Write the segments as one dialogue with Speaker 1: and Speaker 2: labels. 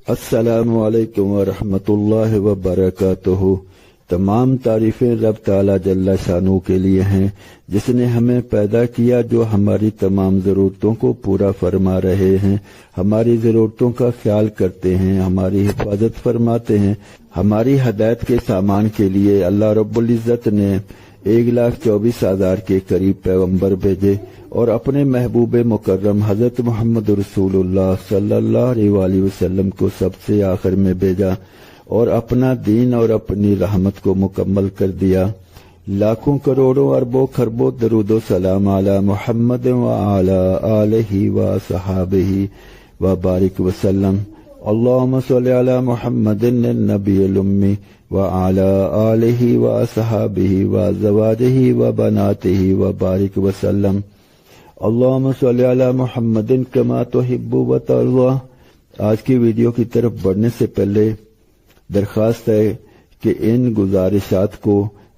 Speaker 1: السلام علیکم ورحمۃ اللہ وبرکاتہ۔ تمام تعریفیں رب تعالی جل شانہ کے لیے ہیں، جس نے ہمیں پیدا کیا، جو ہماری تمام ضرورتوں کو پورا فرما رہے ہیں، ہماری ضرورتوں کا خیال کرتے ہیں، ہماری حفاظت فرماتے ہیں۔ ہماری ہدایت کے سامان کے لیے اللہ رب العزت نے 1,24,000 کے قریب پیغمبر بھیجے اور اپنے محبوب مکرم حضرت محمد رسول اللہ صلی اللہ علیہ وآلہ وسلم کو سب سے آخر میں بھیجا اور اپنا دین اور اپنی رحمت کو مکمل کر دیا۔ لاکھوں کروڑوں اربوں خربوں درود و سلام علی محمد وعلی آلہ وصحابہ وبارک وسلم۔ اللہم صلی علی محمد النبی الامی وعلی آلہ وصحابہ وازواجہ وبناتہ وبارک وسلم۔ اللہم صلی علی محمد کما تحب وترضی۔ آج کی ویڈیو کی طرف بڑھنے سے پہلے درخواست ہے کہ ان گزارشات کو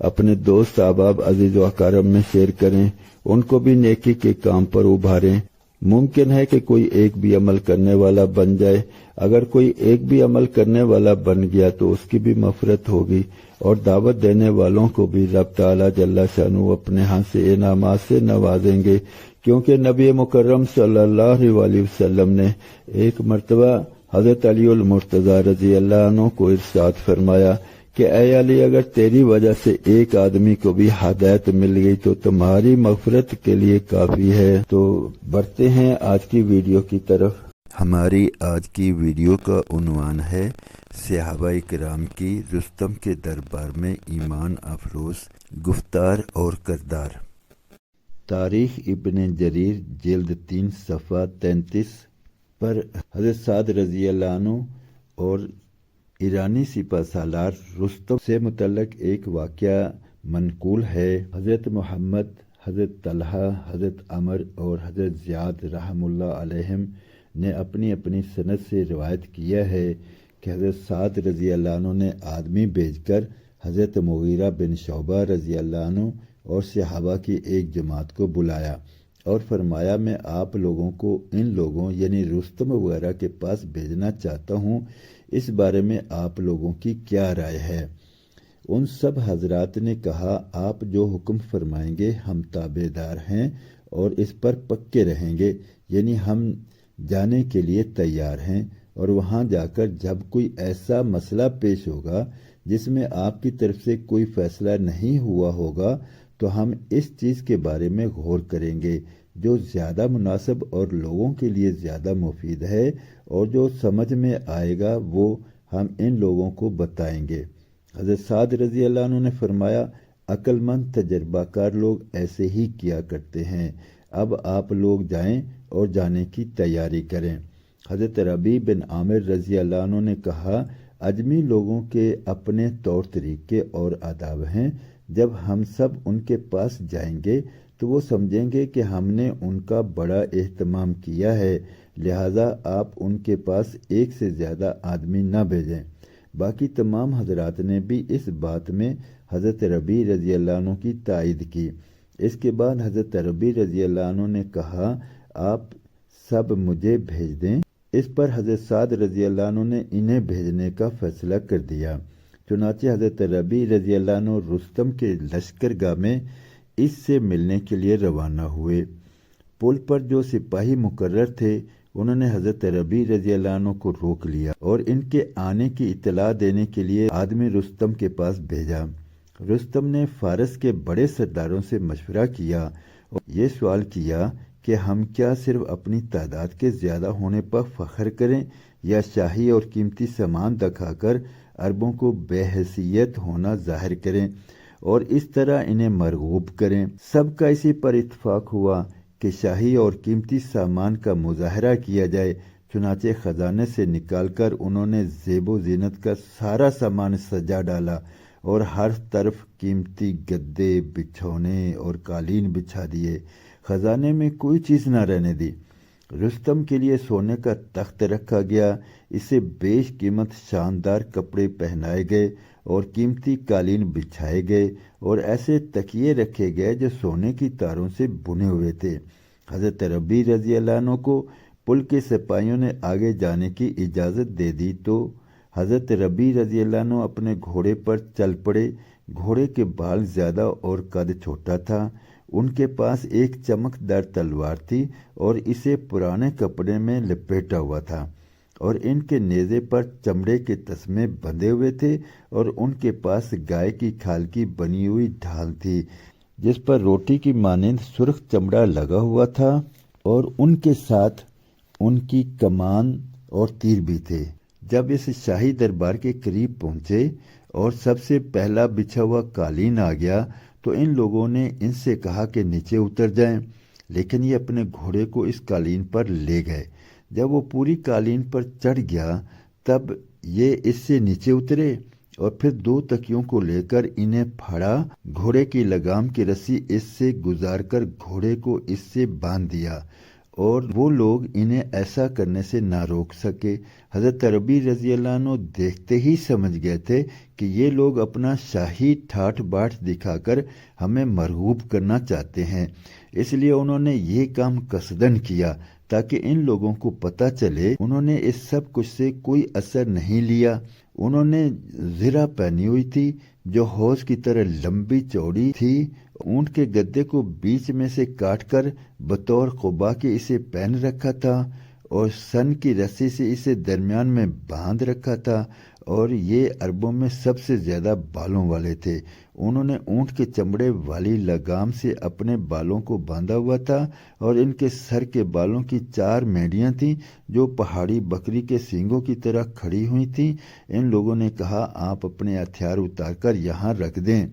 Speaker 1: اپنے دوست احباب عزیز و اقارب میں شیئر کریں، ان کو بھی نیکی کے کام پر ابھاریں۔ ممکن ہے کہ کوئی ایک بھی عمل کرنے والا بن جائے، اگر کوئی ایک بھی عمل کرنے والا بن گیا تو اس کی بھی مغفرت ہوگی، اور دعوت دینے والوں کو بھی رب تعالی جل شانہ اپنے ہاتھ سے انعامات سے نوازیں گے، کیونکہ نبی مکرم صلی اللہ علیہ وآلہ وسلم نے ایک مرتبہ حضرت علی المرتضی رضی اللہ عنہ کو ارشاد فرمایا کہ اے علی، اگر تیری وجہ سے ایک آدمی کو بھی ہدایت مل گئی تو تمہاری مغفرت کے لیے کافی ہے۔ تو بڑھتے ہیں آج کی ویڈیو کی طرف۔ ہماری آج کی ویڈیو کا عنوان ہے صحابہ کرام کی رستم کے دربار میں ایمان افروز گفتار اور کردار۔ تاریخ ابن جریر جلد 3 صفحہ 33 پر حضرت سعد رضی اللہ عنہ اور ایرانی سپہ سالار رستم سے متعلق ایک واقعہ منقول ہے۔ حضرت محمد، حضرت طلحہ، حضرت عمر اور حضرت زیاد رحم اللہ علیہم نے اپنی اپنی سند سے روایت کیا ہے کہ حضرت سعد رضی اللہ عنہ نے آدمی بھیج کر حضرت مغیرہ بن شعبہ رضی اللہ عنہ اور صحابہ کی ایک جماعت کو بلایا اور فرمایا، میں آپ لوگوں کو ان لوگوں یعنی رستم وغیرہ کے پاس بھیجنا چاہتا ہوں، اس بارے میں آپ لوگوں کی کیا رائے ہے؟ ان سب حضرات نے کہا، آپ جو حکم فرمائیں گے ہم تابع دار ہیں اور اس پر پکے رہیں گے، یعنی ہم جانے کے لیے تیار ہیں، اور وہاں جا کر جب کوئی ایسا مسئلہ پیش ہوگا جس میں آپ کی طرف سے کوئی فیصلہ نہیں ہوا ہوگا تو ہم اس چیز کے بارے میں غور کریں گے جو زیادہ مناسب اور لوگوں کے لیے زیادہ مفید ہے، اور جو سمجھ میں آئے گا وہ ہم ان لوگوں کو بتائیں گے۔ حضرت سعد رضی اللہ عنہ نے فرمایا، عقل مند تجربہ کار لوگ ایسے ہی کیا کرتے ہیں، اب آپ لوگ جائیں اور جانے کی تیاری کریں۔ حضرت ربیع بن عامر رضی اللہ عنہ نے کہا، عجمی لوگوں کے اپنے طور طریقے اور آداب ہیں، جب ہم سب ان کے پاس جائیں گے تو وہ سمجھیں گے کہ ہم نے ان کا بڑا اہتمام کیا ہے، لہذا آپ ان کے پاس ایک سے زیادہ آدمی نہ بھیجیں۔ باقی تمام حضرات نے بھی اس بات میں حضرت ربیع رضی اللہ عنہ کی تائید کی۔ اس کے بعد حضرت ربیع رضی اللہ عنہ نے کہا، آپ سب مجھے بھیج دیں۔ اس پر حضرت سعد رضی اللہ عنہ نے انہیں بھیجنے کا فیصلہ کر دیا۔ چنانچہ حضرت ربیع رضی اللہ عنہ رستم کے لشکرگاہ میں اس سے ملنے کے لیے روانہ ہوئے۔ پل پر جو سپاہی مقرر تھے انہوں نے حضرت ربیع رضی اللہ عنہ کو روک لیا اور ان کے آنے کی اطلاع دینے کے لیے آدمی رستم کے پاس بھیجا۔ رستم نے فارس کے بڑے سرداروں سے مشورہ کیا اور یہ سوال کیا کہ ہم کیا صرف اپنی تعداد کے زیادہ ہونے پر فخر کریں یا شاہی اور قیمتی سامان دکھا کر عربوں کو بے حیثیت ہونا ظاہر کریں اور اس طرح انہیں مرغوب کریں۔ سب کا اسی پر اتفاق ہوا کہ شاہی اور قیمتی سامان کا مظاہرہ کیا جائے۔ چنانچہ خزانے سے نکال کر انہوں نے زیب و زینت کا سارا سامان سجا ڈالا اور ہر طرف قیمتی گدے، بچھونے اور قالین بچھا دیے، خزانے میں کوئی چیز نہ رہنے دی۔ رستم کے لیے سونے کا تخت رکھا گیا، اسے بیش قیمت شاندار کپڑے پہنائے گئے اور قیمتی قالین بچھائے گئے اور ایسے تکیے رکھے گئے جو سونے کی تاروں سے بنے ہوئے تھے۔ حضرت ربیع رضی اللہ عنہ کو پل کے سپاہیوں نے آگے جانے کی اجازت دے دی تو حضرت ربیع رضی اللہ عنہ اپنے گھوڑے پر چل پڑے۔ گھوڑے کے بال زیادہ اور قد چھوٹا تھا۔ ان کے پاس ایک چمکدار تلوار تھی اور اسے پرانے کپڑے میں لپیٹا ہوا تھا، اور ان کے نیزے پر چمڑے کے تسمے بندھے ہوئے تھے، اور ان کے پاس گائے کی کھال کی بنی ہوئی ڈھال تھی جس پر روٹی کی مانند سرخ چمڑا لگا ہوا تھا، اور ان کے ساتھ ان کی کمان اور تیر بھی تھے۔ جب اس شاہی دربار کے قریب پہنچے اور سب سے پہلا بچھا ہوا قالین آ گیا تو ان لوگوں نے ان سے کہا کہ نیچے اتر جائیں، لیکن یہ اپنے گھوڑے کو اس قالین پر لے گئے۔ جب وہ پوری قالین پر چڑھ گیا تب یہ اس سے نیچے اترے، اور پھر 2 تکیوں کو لے کر انہیں پھاڑا۔ گھوڑے کی لگام کی رسی اس سے گزار کر گھوڑے کو اس سے باندھ دیا، اور وہ لوگ انہیں ایسا کرنے سے نہ روک سکے۔ حضرت ربیع رضی اللہ عنہ دیکھتے ہی سمجھ گئے تھے کہ یہ لوگ اپنا شاہی ٹھاٹھ باٹھ دکھا کر ہمیں مرغوب کرنا چاہتے ہیں، اس لیے انہوں نے یہ کام قصدن کیا تاکہ ان لوگوں کو پتہ چلے۔ انہوں نے اس سب کچھ سے کوئی اثر نہیں لیا۔ انہوں نے زرہ پہنی ہوئی تھی جو حوض کی طرح لمبی چوڑی تھی۔ اونٹ کے گدے کو بیچ میں سے کاٹ کر بطور قبا کے اسے پہن رکھا تھا، اور سن کی رسی سے اسے درمیان میں باندھ رکھا تھا، اور یہ عربوں میں سب سے زیادہ بالوں والے تھے۔ انہوں نے اونٹ کے چمڑے والی لگام سے اپنے بالوں کو باندھا ہوا تھا، اور ان کے سر کے بالوں کی 4 مینڈیاں تھیں جو پہاڑی بکری کے سینگوں کی طرح کھڑی ہوئی تھیں۔ ان لوگوں نے کہا آپ اپنے ہتھیار اتار کر یہاں رکھ دیں۔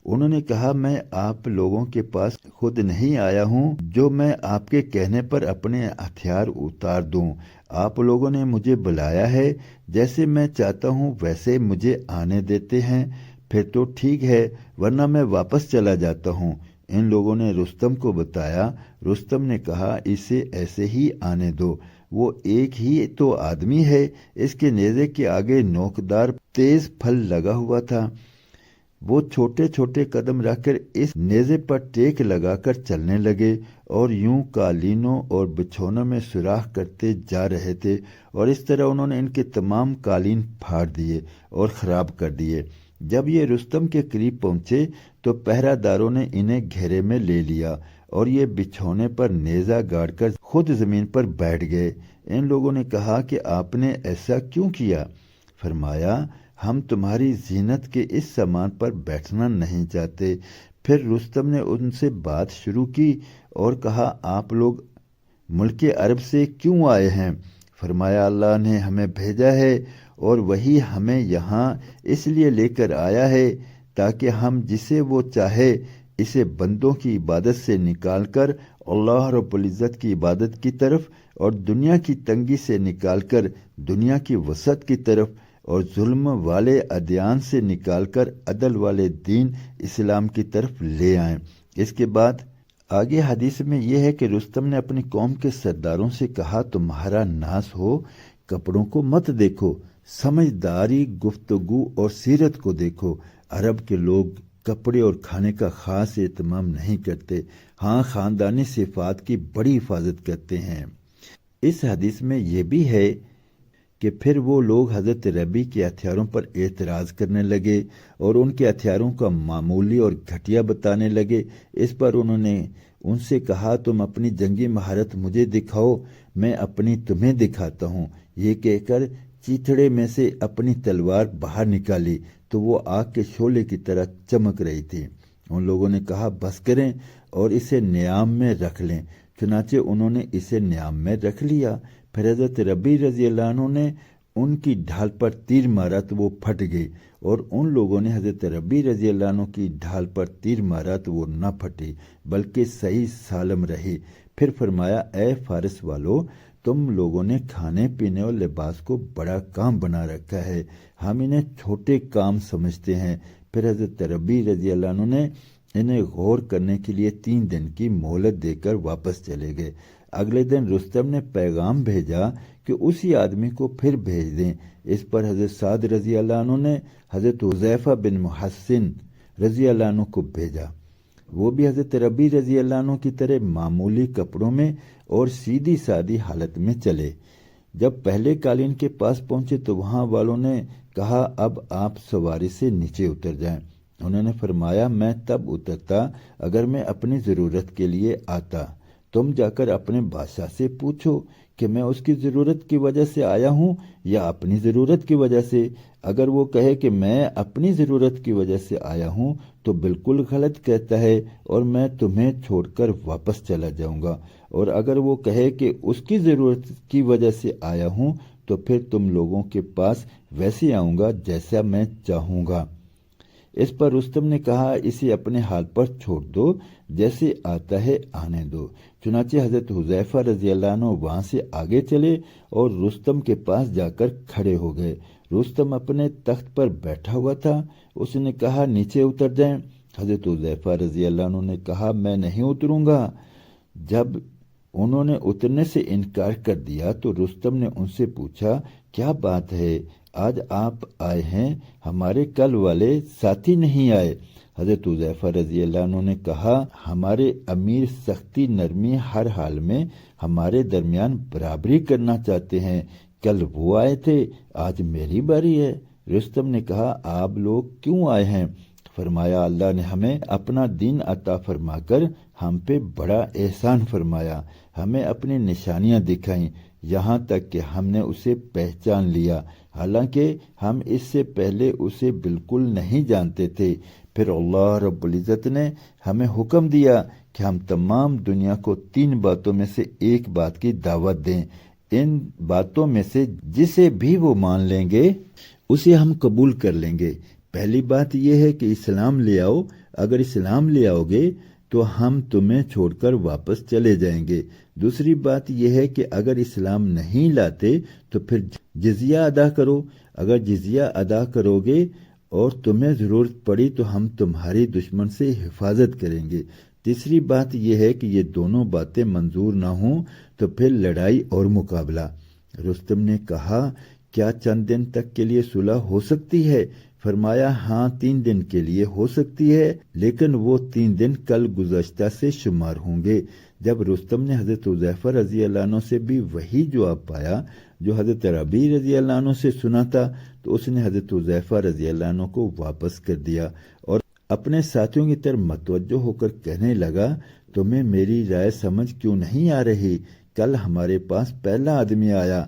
Speaker 1: انہوں نے کہا میں آپ لوگوں کے پاس خود نہیں آیا ہوں جو میں آپ کے کہنے پر اپنے ہتھیار اتار دوں۔ آپ لوگوں نے مجھے بلایا ہے، جیسے میں چاہتا ہوں ویسے مجھے آنے دیتے ہیں، پھر تو ٹھیک ہے، ورنہ میں واپس چلا جاتا ہوں۔ ان لوگوں نے رستم کو بتایا۔ رستم نے کہا اسے ایسے ہی آنے دو، وہ ایک ہی تو آدمی ہے۔ اس کے نیزے کے آگے نوکدار تیز پھل لگا ہوا تھا۔ وہ چھوٹے چھوٹے قدم رکھ کر اس نیزے پر ٹیک لگا کر چلنے لگے، اور یوں قالینوں اور بچھونوں میں سوراخ کرتے جا رہے تھے، اور اس طرح انہوں نے ان کے تمام قالین پھاڑ دیے اور خراب کر دیے۔ جب یہ رستم کے قریب پہنچے تو پہرہ داروں نے انہیں گھیرے میں لے لیا، اور یہ بچھونے پر نیزہ گاڑ کر خود زمین پر بیٹھ گئے۔ ان لوگوں نے کہا کہ آپ نے ایسا کیوں کیا؟ فرمایا ہم تمہاری زینت کے اس سامان پر بیٹھنا نہیں چاہتے۔ پھر رستم نے ان سے بات شروع کی اور کہا آپ لوگ ملک عرب سے کیوں آئے ہیں؟ فرمایا اللہ نے ہمیں بھیجا ہے، اور وہی ہمیں یہاں اس لیے لے کر آیا ہے تاکہ ہم جسے وہ چاہے اسے بندوں کی عبادت سے نکال کر اللہ رب العزت کی عبادت کی طرف، اور دنیا کی تنگی سے نکال کر دنیا کی وسعت کی طرف، اور ظلم والے ادیان سے نکال کر عدل والے دین اسلام کی طرف لے آئیں۔ اس کے بعد آگے حدیث میں یہ ہے کہ رستم نے اپنی قوم کے سرداروں سے کہا تمہارا ناز ہو، کپڑوں کو مت دیکھو، سمجھداری، گفتگو اور سیرت کو دیکھو۔ عرب کے لوگ کپڑے اور کھانے کا خاص اہتمام نہیں کرتے، ہاں خاندانی صفات کی بڑی حفاظت کرتے ہیں۔ اس حدیث میں یہ بھی ہے کہ پھر وہ لوگ حضرت ربیع کے ہتھیاروں پر اعتراض کرنے لگے اور ان کے ہتھیاروں کا معمولی اور گھٹیا بتانے لگے۔ اس پر انہوں نے ان سے کہا تم اپنی جنگی مہارت مجھے دکھاؤ، میں اپنی تمہیں دکھاتا ہوں۔ یہ کہہ کر چیتڑے میں سے اپنی تلوار باہر نکالی تو وہ آگ کے شعلے کی طرح چمک رہی تھی۔ ان لوگوں نے کہا بس کریں اور اسے نیام میں رکھ لیں۔ چنانچہ انہوں نے اسے نیام میں رکھ لیا۔ پھر حضرت ربیع رضی اللہ عنہ نے ان کی ڈھال پر تیر مارا تو وہ پھٹ گئی، اور ان لوگوں نے حضرت ربیع رضی اللہ عنہ کی ڈھال پر تیر مارا تو وہ نہ پھٹی بلکہ صحیح سالم رہی۔ پھر فرمایا اے فارس والو، تم لوگوں نے کھانے پینے اور لباس کو بڑا کام بنا رکھا ہے، ہم انہیں چھوٹے کام سمجھتے ہیں۔ پھر حضرت ربیع رضی اللہ عنہ نے انہیں غور کرنے کے لیے 3 دن کی مہلت دے کر واپس چلے گئے۔ اگلے دن رستم نے پیغام بھیجا کہ اسی آدمی کو پھر بھیج دیں۔ اس پر حضرت سعد رضی اللہ عنہ نے حضرت حذیفہ بن محسن رضی اللہ عنہ کو بھیجا۔ وہ بھی حضرت ربیع رضی اللہ عنہ کی طرح معمولی کپڑوں میں اور سیدھی سادی حالت میں چلے۔ جب پہلے قالین کے پاس پہنچے تو وہاں والوں نے کہا اب آپ سواری سے نیچے اتر جائیں۔ انہوں نے فرمایا میں تب اترتا اگر میں اپنی ضرورت کے لیے آتا، تم جا کر اپنے بادشاہ سے پوچھو کہ میں اس کی ضرورت کی وجہ سے آیا ہوں یا اپنی ضرورت کی وجہ سے۔ اگر وہ کہے کہ میں اپنی ضرورت کی وجہ سے آیا ہوں تو بالکل غلط کہتا ہے اور میں تمہیں چھوڑ کر واپس چلا جاؤں گا، اور اگر وہ کہے کہ اس کی ضرورت کی وجہ سے آیا ہوں تو پھر تم لوگوں کے پاس ویسے آؤں گا جیسا میں چاہوں گا۔ اس پر رستم نے کہا اسے اپنے حال پر چھوڑ دو، جیسے آتا ہے آنے دو۔ چنانچہ حضرت حذیفہ رضی اللہ عنہ وہاں سے آگے چلے اور رستم کے پاس جا کر کھڑے ہو گئے۔ رستم اپنے تخت پر بیٹھا ہوا تھا۔ اس نے کہا نیچے اتر جائیں۔ حضرت حذیفہ رضی اللہ عنہ نے کہا میں نہیں اتروں گا۔ جب انہوں نے اترنے سے انکار کر دیا تو رستم نے ان سے پوچھا کیا بات ہے، آج آپ آئے ہیں، ہمارے کل والے ساتھی نہیں آئے؟ حضرت حذیفہ رضی اللہ عنہ نے کہا ہمارے امیر سختی نرمی ہر حال میں ہمارے درمیان برابری کرنا چاہتے ہیں، کل وہ آئے تھے، آج میری باری ہے۔ رستم نے کہا آپ لوگ کیوں آئے ہیں؟ فرمایا اللہ نے ہمیں اپنا دین عطا فرما کر ہم پہ بڑا احسان فرمایا، ہمیں اپنی نشانیاں دکھائیں، یہاں تک کہ ہم نے اسے پہچان لیا، حالانکہ ہم اس سے پہلے اسے بالکل نہیں جانتے تھے۔ پھر اللہ رب العزت نے ہمیں حکم دیا کہ ہم تمام دنیا کو 3 باتوں میں سے ایک بات کی دعوت دیں، ان باتوں میں سے جسے بھی وہ مان لیں گے اسے ہم قبول کر لیں گے۔ پہلی بات یہ ہے کہ اسلام لے آؤ، اگر اسلام لے آؤ گے تو ہم تمہیں چھوڑ کر واپس چلے جائیں گے۔ دوسری بات یہ ہے کہ اگر اسلام نہیں لاتے تو پھر جزیہ ادا کرو، اگر جزیہ ادا کرو گے اور تمہیں ضرورت پڑی تو ہم تمہاری دشمن سے حفاظت کریں گے۔ تیسری بات یہ ہے کہ یہ دونوں باتیں منظور نہ ہوں تو پھر لڑائی اور مقابلہ۔ رستم نے کہا کیا چند دن تک کے لیے صلح ہو سکتی ہے؟ فرمایا ہاں 3 دن کے لیے ہو سکتی ہے، لیکن وہ 3 دن کل گزشتہ سے شمار ہوں گے۔ جب رستم نے حضرت حذیفہ رضی اللہ عنہ سے بھی وہی جواب پایا جو حضرت ربیع رضی اللہ عنہ سے سنا تھا تو اس نے حضرت حذیفہ رضی اللہ عنہ کو واپس کر دیا اور اپنے ساتھیوں کی طرف متوجہ ہو کر کہنے لگا تمہیں میری رائے سمجھ کیوں نہیں آ رہی؟ کل ہمارے پاس پہلا آدمی آیا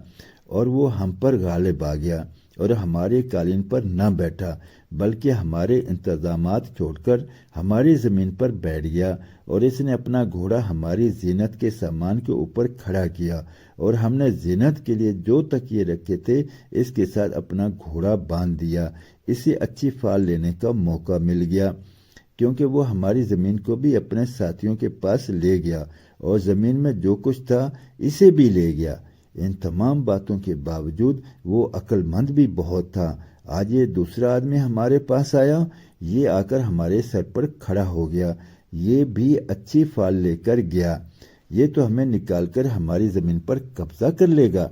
Speaker 1: اور وہ ہم پر غالب آ گیا اور ہمارے قالین پر نہ بیٹھا بلکہ ہمارے انتظامات چھوڑ کر ہماری زمین پر بیٹھ گیا، اور اس نے اپنا گھوڑا ہماری زینت کے سامان کے اوپر کھڑا کیا، اور ہم نے زینت کے لیے جو تکیے رکھے تھے اس کے ساتھ اپنا گھوڑا باندھ دیا۔ اسے اچھی فال لینے کا موقع مل گیا کیونکہ وہ ہماری زمین کو بھی اپنے ساتھیوں کے پاس لے گیا اور زمین میں جو کچھ تھا اسے بھی لے گیا۔ ان تمام باتوں کے باوجود وہ عقل مند بھی بہت تھا۔ آج یہ دوسرا آدمی ہمارے پاس آیا، یہ آ کر ہمارے سر پر کھڑا ہو گیا، یہ بھی اچھی فال لے کر گیا، یہ تو ہمیں نکال کر ہماری زمین پر قبضہ کر لے گا۔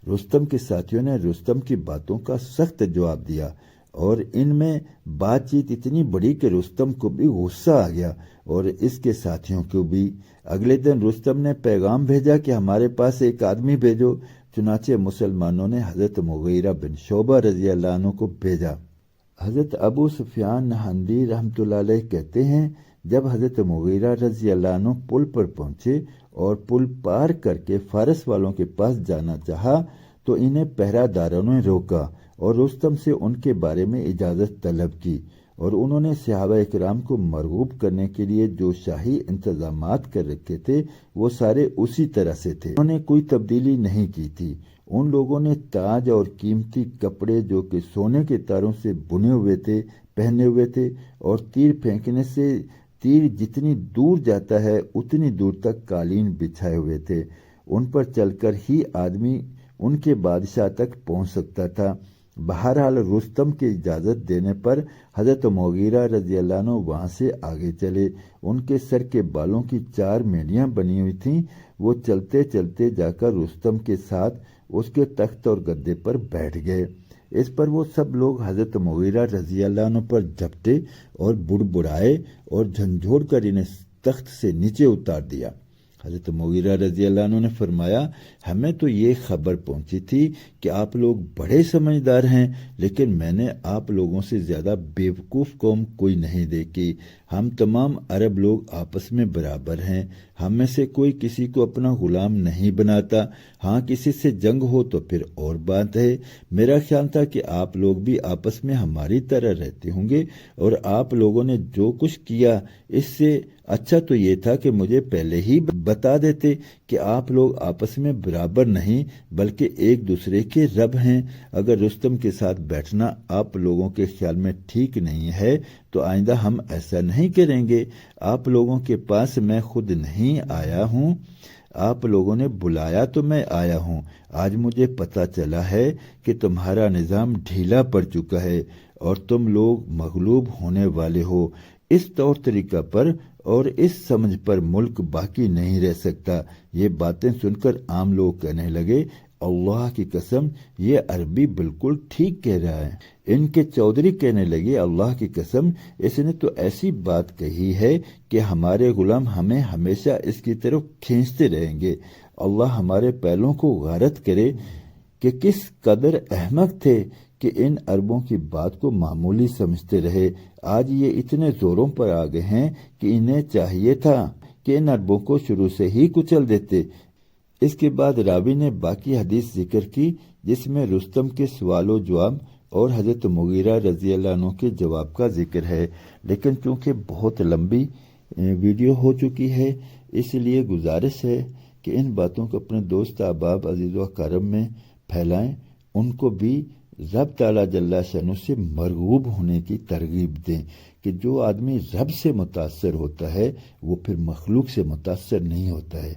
Speaker 1: رستم کے ساتھیوں نے رستم کی باتوں کا سخت جواب دیا اور ان میں بات چیت اتنی بڑی کہ رستم کو بھی غصہ آ گیا اور اس کے ساتھیوں کو بھی۔ اگلے دن رستم نے پیغام بھیجا کہ ہمارے پاس ایک آدمی بھیجو۔ چنانچہ مسلمانوں نے حضرت مغیرہ بن شعبہ رضی اللہ عنہ کو بھیجا۔ حضرت ابو سفیان نہاندی رحمۃ اللہ علیہ کہتے ہیں جب حضرت مغیرہ رضی اللہ عنہ پل پر پہنچے اور پل پار کر کے فارس والوں کے پاس جانا چاہا تو انہیں پہرہ داروں نے روکا اور رستم سے ان کے بارے میں اجازت طلب کی، اور انہوں نے صحابہ اکرام کو مرغوب کرنے کے لیے جو شاہی انتظامات کر رکھے تھے وہ سارے اسی طرح سے تھے، انہوں نے کوئی تبدیلی نہیں کی تھی۔ ان لوگوں نے تاج اور قیمتی کپڑے جو کہ سونے کے تاروں سے بنے ہوئے تھے پہنے ہوئے تھے، اور تیر پھینکنے سے تیر جتنی دور جاتا ہے اتنی دور تک قالین بچھائے ہوئے تھے، ان پر چل کر ہی آدمی ان کے بادشاہ تک پہنچ سکتا تھا۔ بہرحال رستم کی اجازت دینے پر حضرت مغیرہ رضی اللہ عنہ وہاں سے آگے چلے۔ ان کے سر کے بالوں کی 4 مینڈیاں بنی ہوئی تھیں، وہ چلتے چلتے جا کر رستم کے ساتھ اس کے تخت اور گدے پر بیٹھ گئے۔ اس پر وہ سب لوگ حضرت مغیرہ رضی اللہ عنہ پر جھپٹے اور بڑبڑائے اور جھنجھوڑ کر انہیں تخت سے نیچے اتار دیا۔ حضرت مغیرہ رضی اللہ عنہ نے فرمایا، ہمیں تو یہ خبر پہنچی تھی کہ آپ لوگ بڑے سمجھدار ہیں، لیکن میں نے آپ لوگوں سے زیادہ بیوقوف قوم کوئی نہیں دیکھی۔ ہم تمام عرب لوگ آپس میں برابر ہیں، ہم میں سے کوئی کسی کو اپنا غلام نہیں بناتا۔ ہاں کسی سے جنگ ہو تو پھر اور بات ہے۔ میرا خیال تھا کہ آپ لوگ بھی آپس میں ہماری طرح رہتے ہوں گے، اور آپ لوگوں نے جو کچھ کیا اس سے اچھا تو یہ تھا کہ مجھے پہلے ہی بتا دیتے کہ آپ لوگ آپس میں برابر نہیں بلکہ ایک دوسرے کے رب ہیں۔ اگر رستم کے ساتھ بیٹھنا آپ لوگوں کے خیال میں ٹھیک نہیں ہے تو آئندہ ہم ایسا نہیں کریں گے۔ آپ لوگوں کے پاس میں خود نہیں آیا ہوں، آپ لوگوں نے بلایا تو میں آیا ہوں۔ آج مجھے پتہ چلا ہے کہ تمہارا نظام ڈھیلا پڑ چکا ہے اور تم لوگ مغلوب ہونے والے ہو۔ اس طور طریقہ پر اور اس سمجھ پر ملک باقی نہیں رہ سکتا۔ یہ باتیں سن کر عام لوگ کہنے لگے، اللہ کی قسم یہ عربی بالکل ٹھیک کہہ رہا ہے۔ ان کے چودھری کہنے لگے، اللہ کی قسم اس نے تو ایسی بات کہی ہے کہ ہمارے غلام ہمیں ہمیشہ اس کی طرف کھینچتے رہیں گے۔ اللہ ہمارے پیروں کو غارت کرے کہ کس قدر احمق تھے کہ ان عربوں کی بات کو معمولی سمجھتے رہے۔ آج یہ اتنے زوروں پر آ گئے ہیں کہ انہیں چاہیے تھا کہ ان عربوں کو شروع سے ہی کچل دیتے۔ اس کے بعد راوی نے باقی حدیث ذکر کی جس میں رستم کے سوال و جواب اور حضرت مغیرہ رضی اللہ عنہ کے جواب کا ذکر ہے، لیکن چونکہ بہت لمبی ویڈیو ہو چکی ہے اس لیے گزارش ہے کہ ان باتوں کو اپنے دوست احباب عزیز و اقارب میں پھیلائیں، ان کو بھی رب تعالیٰ جل شانہ سے مرغوب ہونے کی ترغیب دیں کہ جو آدمی رب سے متاثر ہوتا ہے وہ پھر مخلوق سے متاثر نہیں ہوتا ہے۔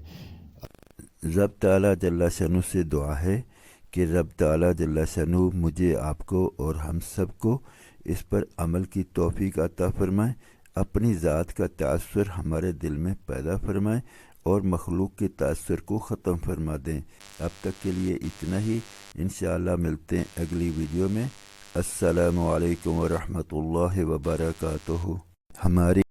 Speaker 1: رب تعالیٰ جل شانہ سے دعا ہے کہ رب تعالیٰ جل شانہ مجھے، آپ کو اور ہم سب کو اس پر عمل کی توفیق عطا فرمائے، اپنی ذات کا تأثر ہمارے دل میں پیدا فرمائے اور مخلوق کے تأثر کو ختم فرما دیں۔ اب تک کے لیے اتنا ہی، انشاءاللہ ملتے ہیں اگلی ویڈیو میں۔ السلام علیکم ورحمۃ اللہ وبرکاتہ۔ ہماری